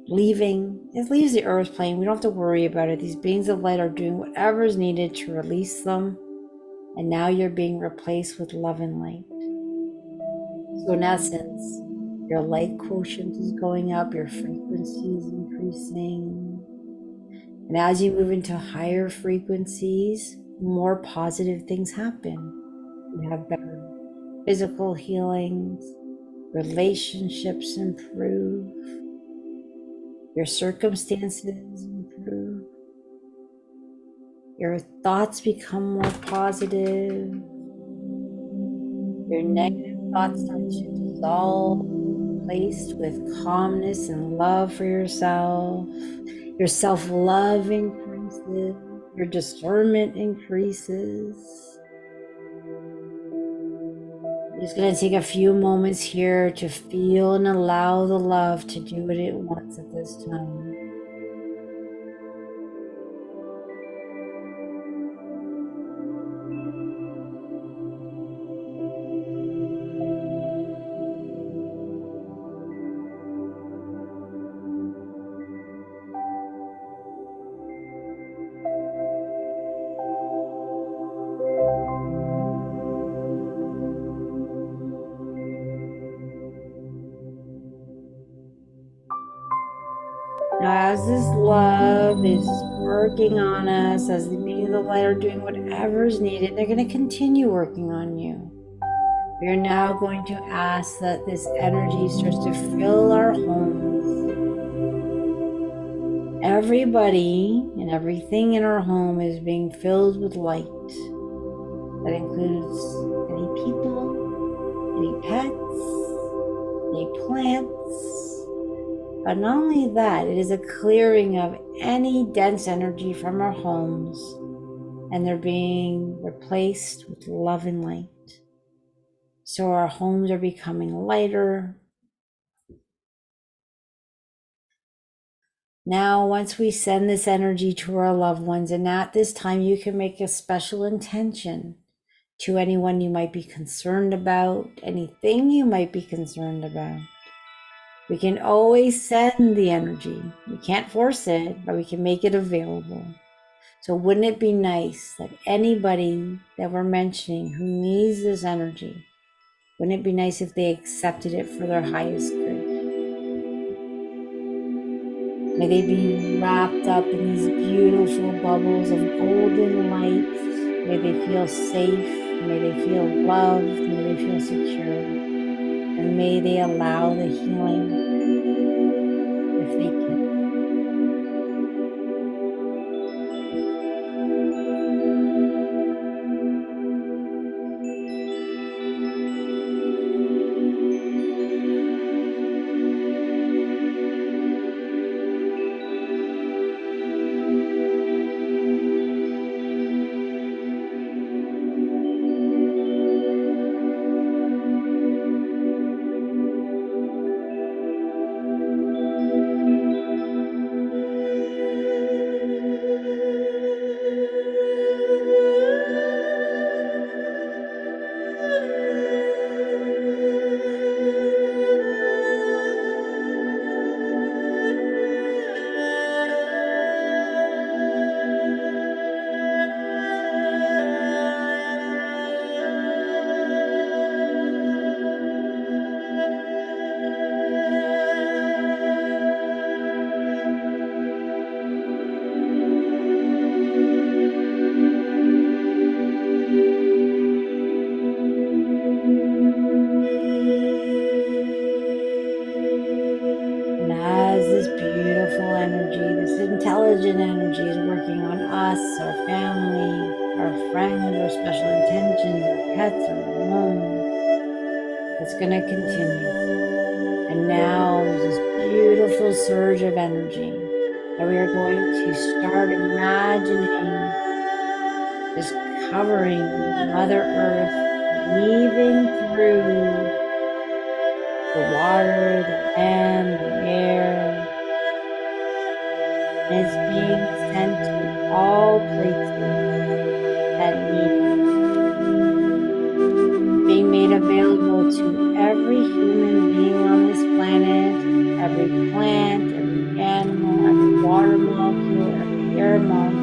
leaving, it leaves the earth plane. We don't have to worry about it. These beings of light are doing whatever is needed to release them. And now you're being replaced with love and light. So in essence, your light quotient is going up, your frequency is increasing. And as you move into higher frequencies, more positive things happen. You have better physical healings, relationships improve, your circumstances improve, your thoughts become more positive, your negative thoughts start to dissolve, replaced with calmness and love for yourself. Your self-love increases, your discernment increases. I'm just going to take a few moments here to feel and allow the love to do what it wants at this time. Now, as this love is working on us, as the beings of the light are doing whatever is needed, they're going to continue working on you. We're now going to ask that this energy starts to fill our homes. Everybody and everything in our home is being filled with light. That includes any people, any pets, any plants. But not only that, it is a clearing of any dense energy from our homes, and they're being replaced with love and light. So our homes are becoming lighter. Now, once we send this energy to our loved ones, and at this time you can make a special intention to anyone you might be concerned about, anything you might be concerned about. We can always send the energy. We can't force it, but we can make it available. So wouldn't it be nice that anybody that we're mentioning who needs this energy, wouldn't it be nice if they accepted it for their highest good? May they be wrapped up in these beautiful bubbles of golden light. May they feel safe. May they feel loved. May they feel secure. And may they allow the healing if they can. this beautiful energy, this intelligent energy is working on us, our family, our friends, our special intentions, our pets, our home. It's going to continue. And now there's this beautiful surge of energy that we are going to start imagining just covering Mother Earth, weaving through the water, the land, the air, and it's being sent to all places that need it. It's being made available to every human being on this planet, every plant, every animal, every water molecule, every air molecule.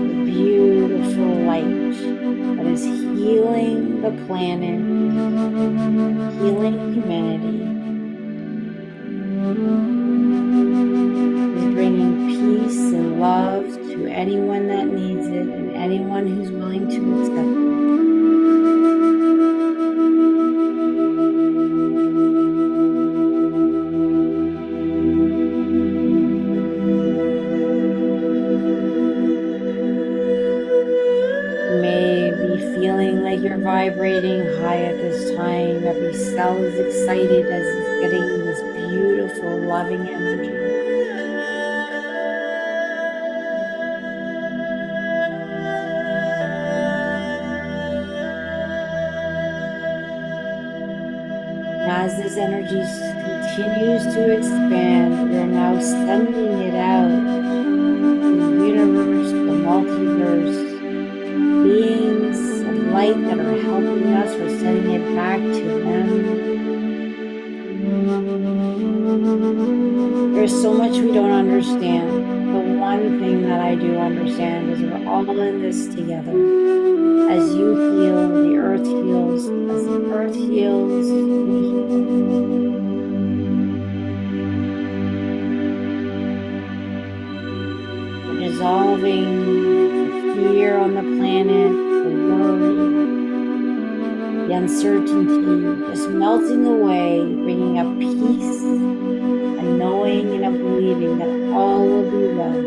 The beautiful light that is healing the planet, healing humanity, is bringing peace and love to anyone that needs it and anyone who's willing to accept it. You may be feeling like you're vibrating high at this time. Every cell is excited as it's getting this beautiful, loving energy. And as this energy continues to expand, we are now sending it out to the universe, the multiverse, beings of light that are helping us. We're sending it back to them. There's so much we don't understand. The one thing that I do understand is we're all in this together. As you heal, the earth heals. As the earth heals, we heal. We're dissolving the fear on the planet, the worry, the uncertainty, just melting away, bringing a peace, a knowing and a believing that all will be well.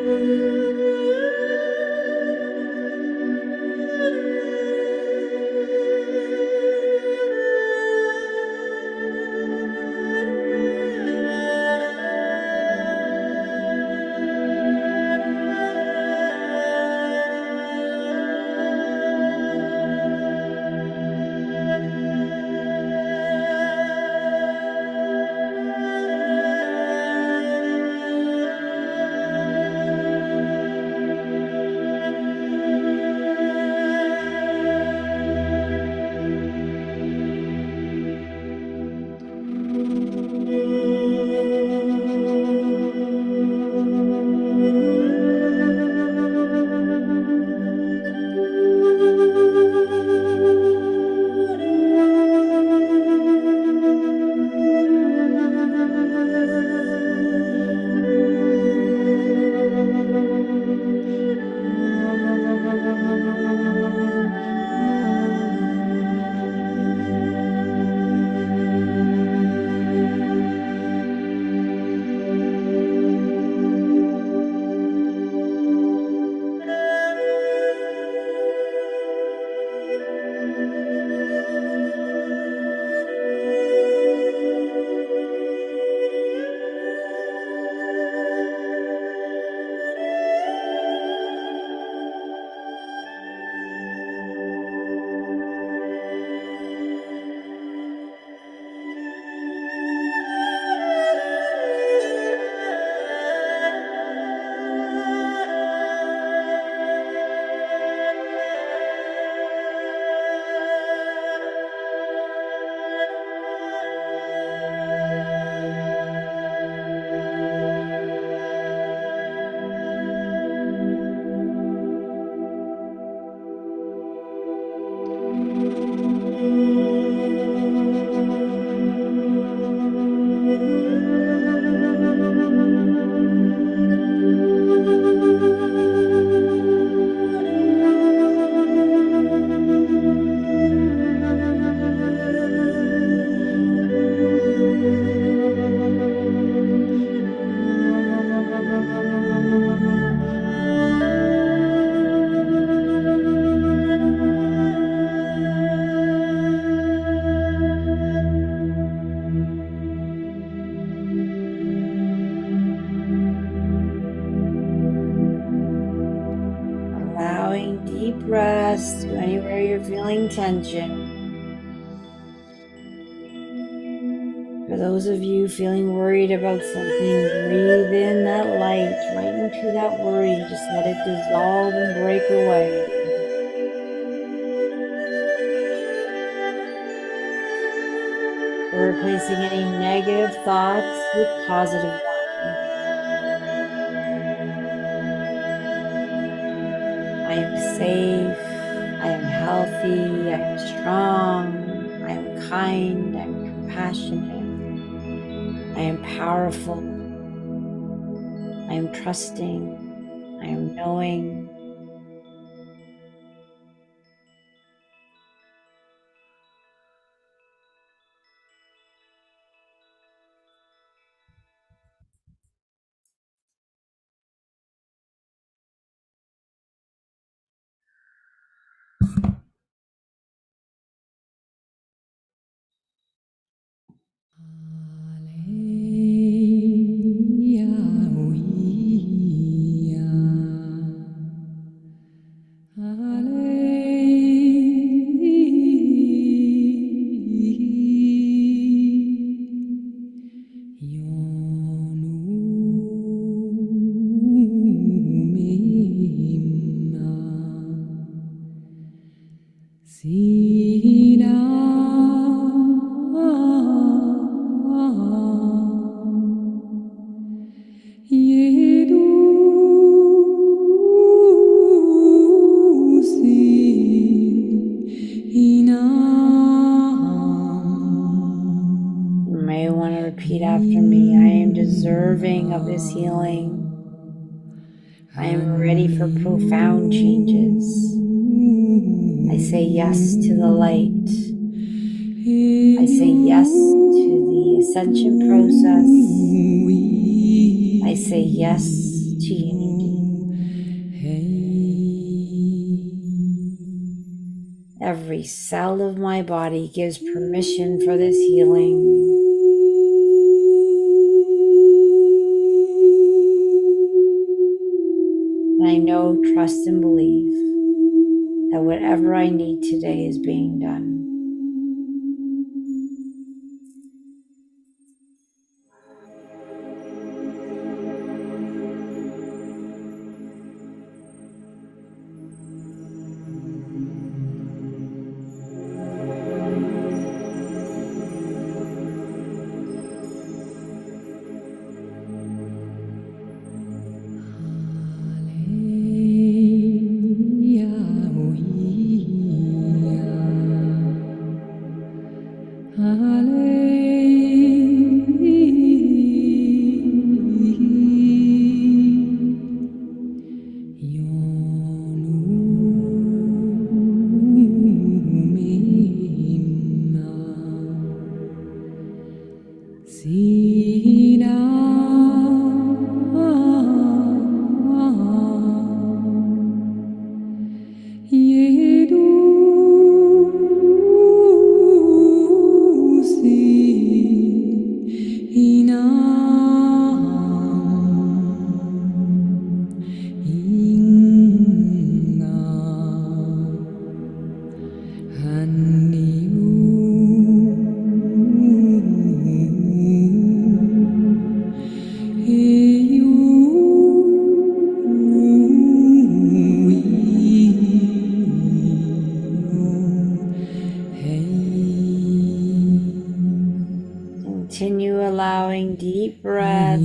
breaths to anywhere you're feeling tension. For those of you feeling worried about something, breathe in that light right into that worry. Just let it dissolve and break away. We're replacing any negative thoughts with positive ones. I am safe. I am healthy. I am strong. I am kind. I am compassionate. I am powerful. I am trusting. I am knowing. You may want to repeat after me. I am deserving of this healing. I am ready for profound changes. I say yes to the light. I say yes to the ascension process. I say yes to unity. Every cell of my body gives permission for this healing. And I know, trust, and believe that whatever I need today is being done. Continue allowing deep breaths.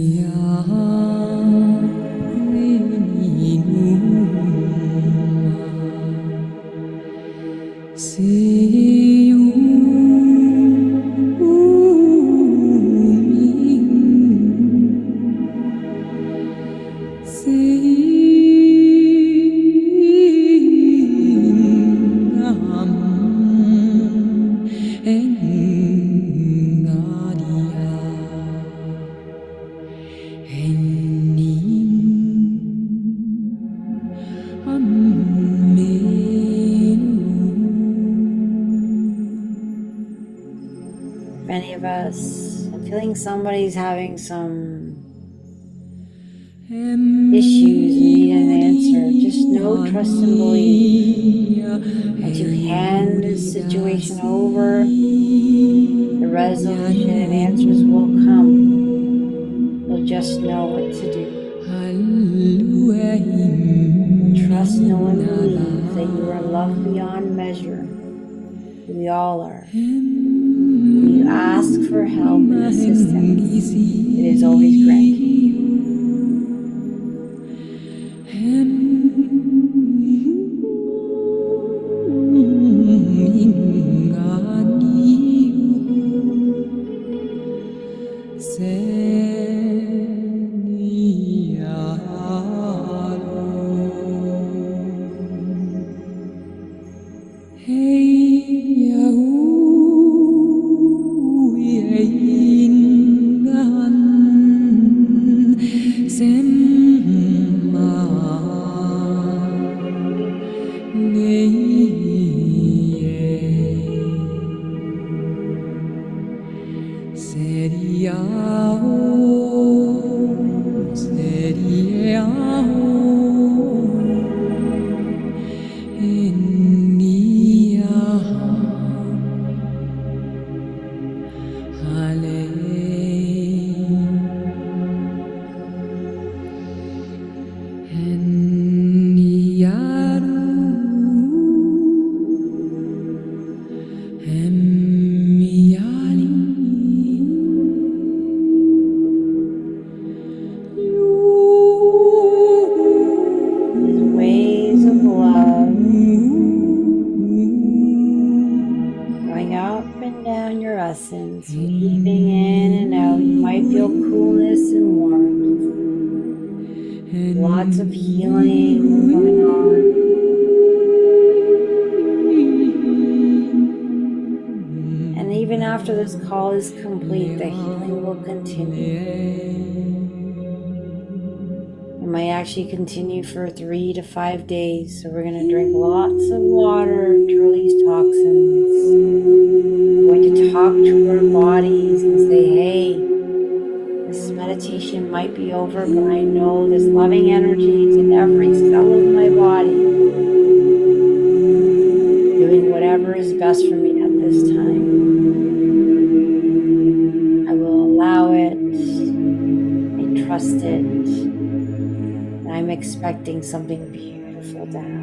Many of us, I'm feeling somebody's having some issues and need an answer, just know, trust, and believe. Once you hand the situation over, the resolution and answers will come. You'll just know what to do. Trust, know, and believe that you are loved beyond measure. We all are. When you ask for help and assistance, it is always granted. Waves of love going up and down your essence, weaving in and out. You might feel coolness and warmth. Lots of healing going on. And even after this call is complete, the healing will continue. It might actually continue for 3 to 5 days. So we're going to drink lots of water to release toxins. We're going to talk to our bodies and say, hey, this meditation might be over, but I know this loving energy is in every cell of my body, doing whatever is best for me at this time. I will allow it. I trust it. And I'm expecting something beautiful to happen.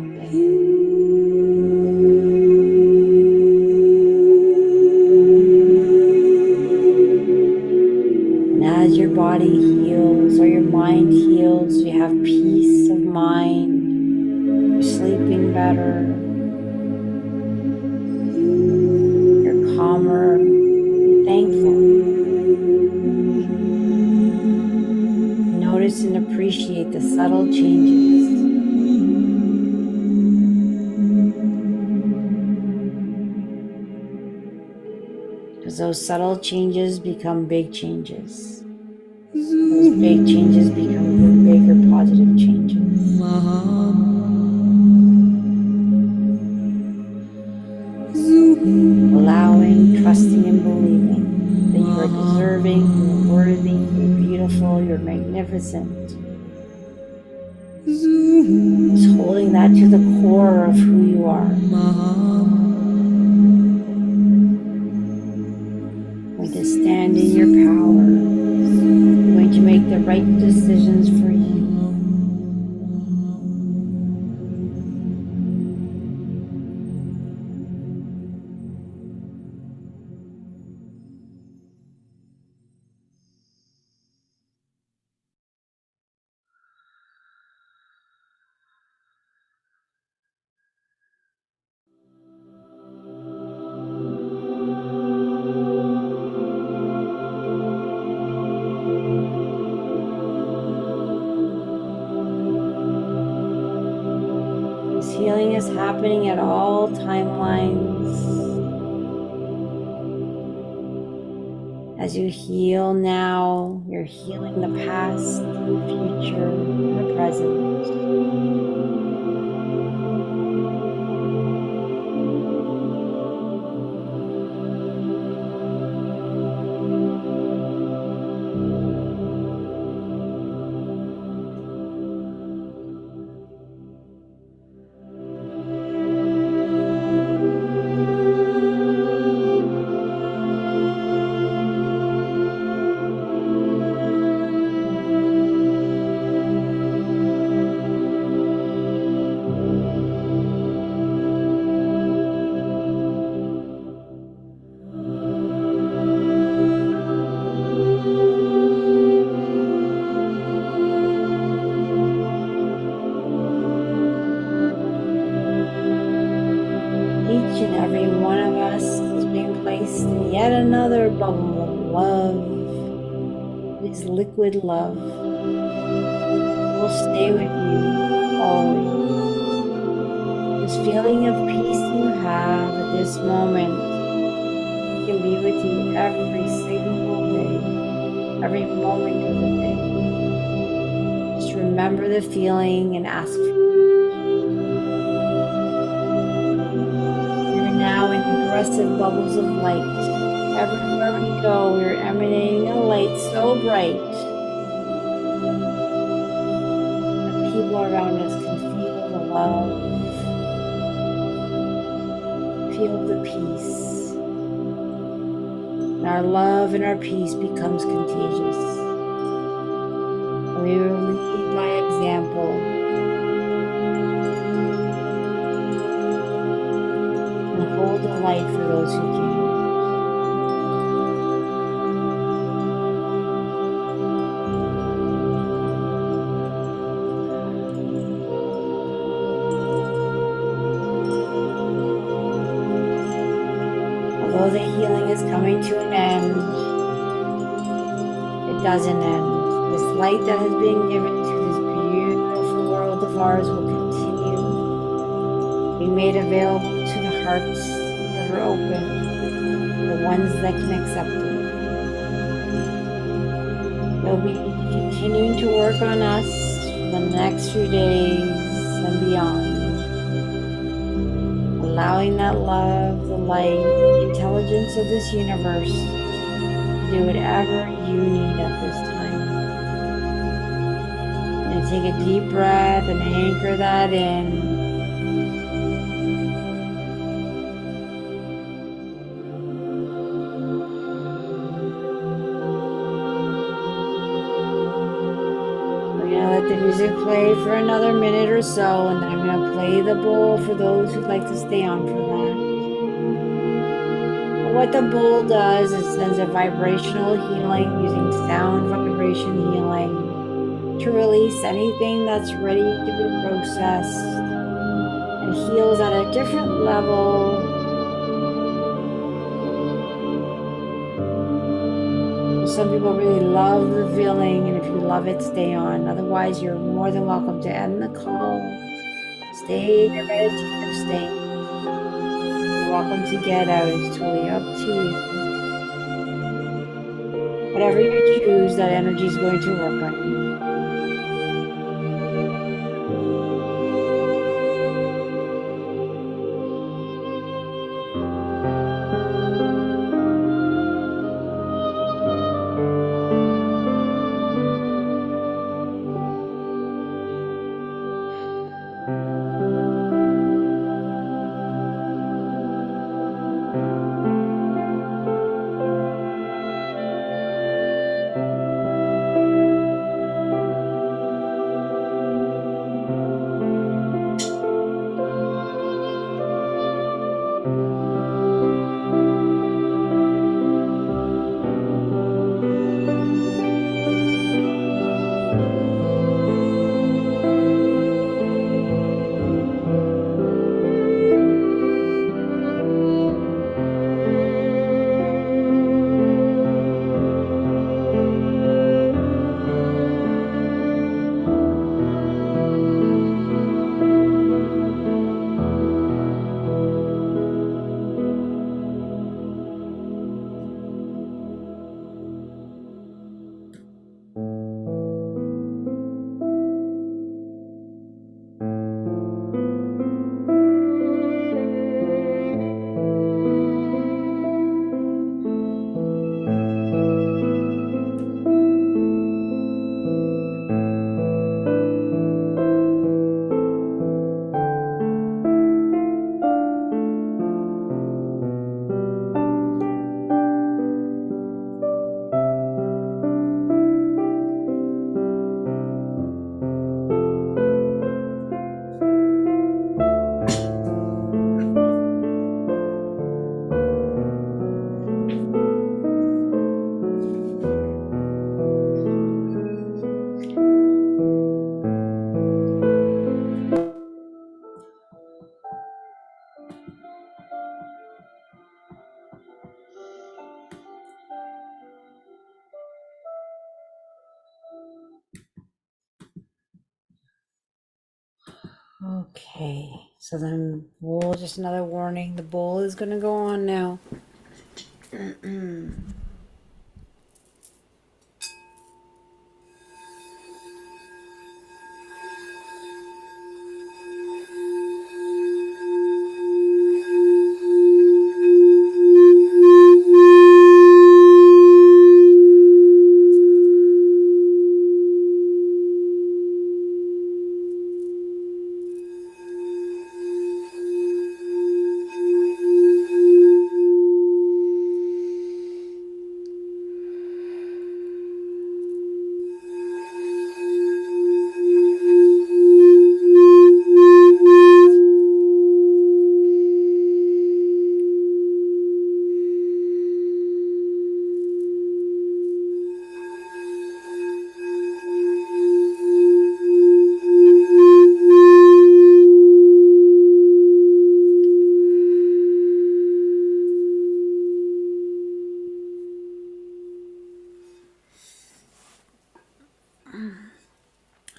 And as your body heals or your mind heals, you have peace of mind, you're sleeping better, you're calmer, and thankful. Notice and appreciate the subtle changes. Because those subtle changes become big changes. Those big changes become bigger positive changes. Allowing, trusting, and believing that you are deserving, you're worthy, you're beautiful, you're magnificent. Just holding that to the core of who you are. You're going to stand in your power. You're going to make the right decisions for you. This healing is happening at all timelines. As you heal now, you're healing the past, the future, and the present. bubble of love. It is liquid love. It will stay with you always. This feeling of peace you have at this moment can be with you every single day, every moment of the day. Just remember the feeling and ask for it. You're now in aggressive bubbles of light. Everywhere we go, we're emanating a light so bright that people around us can feel the love, feel the peace. And our love and our peace becomes contagious. We will lead by example and hold the light for those who can. Although the healing is coming to an end, it doesn't end. This light that has been given to this beautiful world of ours will continue being made available to the hearts that are open, the ones that can accept it. They'll be continuing to work on us for the next few days and beyond, allowing that love, the light, the intelligence of this universe to do whatever you need at this time. And take a deep breath and anchor that in. Let the music play for another minute or so, and then I'm going to play the bowl for those who'd like to stay on for that. What the bowl does is sends a vibrational healing using sound vibration healing to release anything that's ready to be processed and heals at a different level. Some people really love the feeling, and if you love it, stay on. Otherwise, you're more than welcome to end the call. Stay in your meditative state. You're welcome to get out. It's totally up to you. Whatever you choose, that energy is going to work on you. Okay, so then we'll just another warning. The bowl is going to go on now.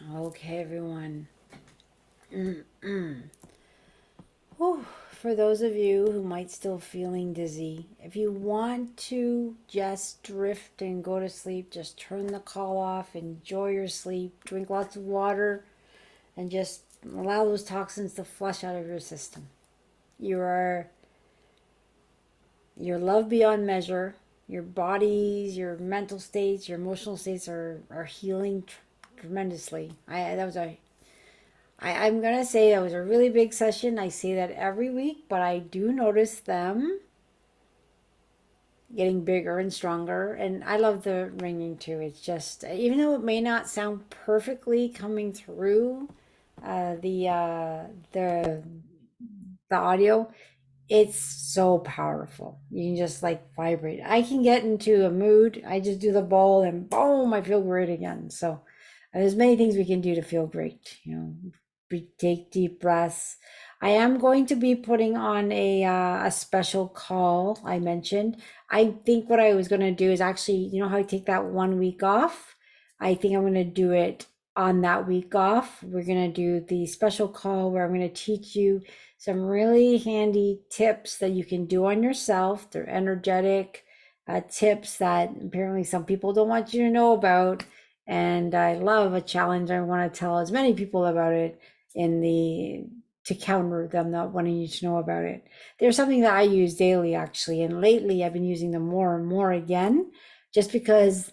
Okay, everyone. Whew. For those of you who might still feeling dizzy, if you want to just drift and go to sleep, just turn the call off, enjoy your sleep, drink lots of water, and just allow those toxins to flush out of your system. You're loved beyond measure. Your bodies, your mental states, your emotional states are healing tremendously. I'm gonna say that was a really big session. I say that every week, but I do notice them getting bigger and stronger. And I love the ringing too. It's just, even though it may not sound perfectly coming through uh, the uh, the the audio, it's so powerful. You can just like vibrate. I can get into a mood. I just do the bowl and boom, I feel great again. So there's many things we can do to feel great. Take deep breaths. I am going to be putting on a special call I mentioned. I think what I was going to do is actually, how I take that 1 week off? I think I'm going to do it on that week off. We're going to do the special call where I'm going to teach you some really handy tips that you can do on yourself. They're energetic tips that apparently some people don't want you to know about. And I love a challenge. I want to tell as many people about it to counter them not wanting you to know about it. There's something that I use daily actually, and lately I've been using them more and more again, just because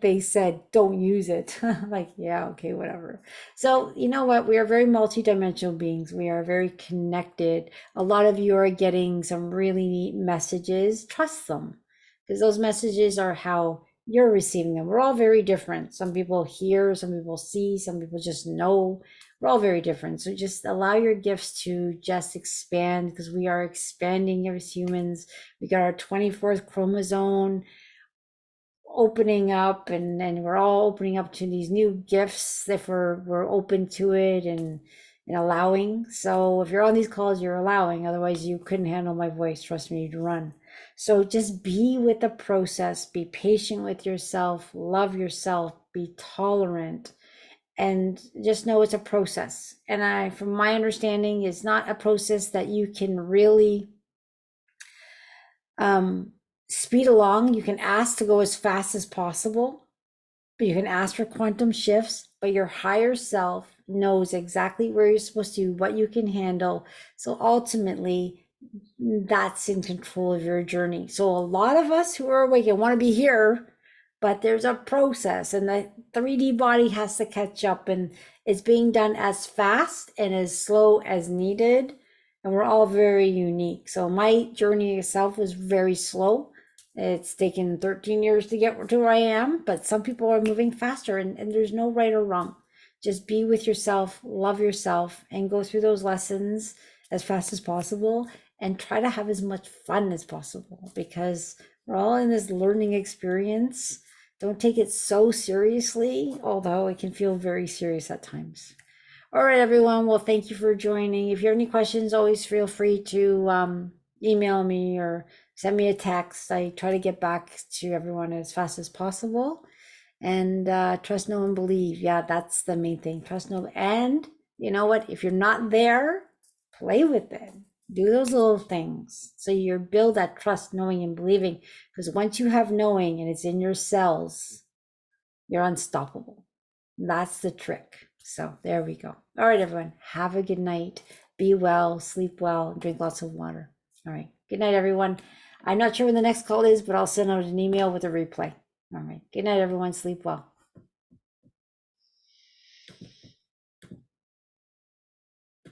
they said don't use it. Like, yeah, okay, whatever. So you know what? We are very multidimensional beings. We are very connected. A lot of you are getting some really neat messages. Trust them, because those messages are how you're receiving them. We're all very different. Some people hear, some people see, some people just know. We're all very different. So just allow your gifts to just expand, because we are expanding as humans. We got our 24th chromosome opening up, and we're all opening up to these new gifts if we're open to it and allowing. So if you're on these calls, you're allowing. Otherwise, you couldn't handle my voice. Trust me, you'd run. So just be with the process. Be patient with yourself. Love yourself. Be tolerant, and just know it's a process. And from my understanding, it's not a process that you can really um, speed along. You can ask to go as fast as possible, but you can ask for quantum shifts, but your higher self knows exactly where you're supposed to, what you can handle. So ultimately, that's in control of your journey. So a lot of us who are awake and want to be here, but there's a process, and the 3D body has to catch up, and it's being done as fast and as slow as needed. And we're all very unique. So my journey itself was very slow. It's taken 13 years to get to where I am, but some people are moving faster, and there's no right or wrong. Just be with yourself, love yourself, and go through those lessons as fast as possible, and try to have as much fun as possible, because we're all in this learning experience. Don't take it so seriously, although it can feel very serious at times. All right, everyone. Well, thank you for joining. If you have any questions, always feel free to email me or send me a text. I try to get back to everyone as fast as possible. And trust, know, and believe. Yeah, that's the main thing. Trust, know, and you know what? If you're not there, play with it. Do those little things. So you build that trust, knowing and believing. Because once you have knowing and it's in your cells, you're unstoppable. That's the trick. So there we go. All right, everyone. Have a good night. Be well, sleep well, drink lots of water. All right. Good night, everyone. I'm not sure when the next call is, but I'll send out an email with a replay. All right. Good night, everyone. Sleep well.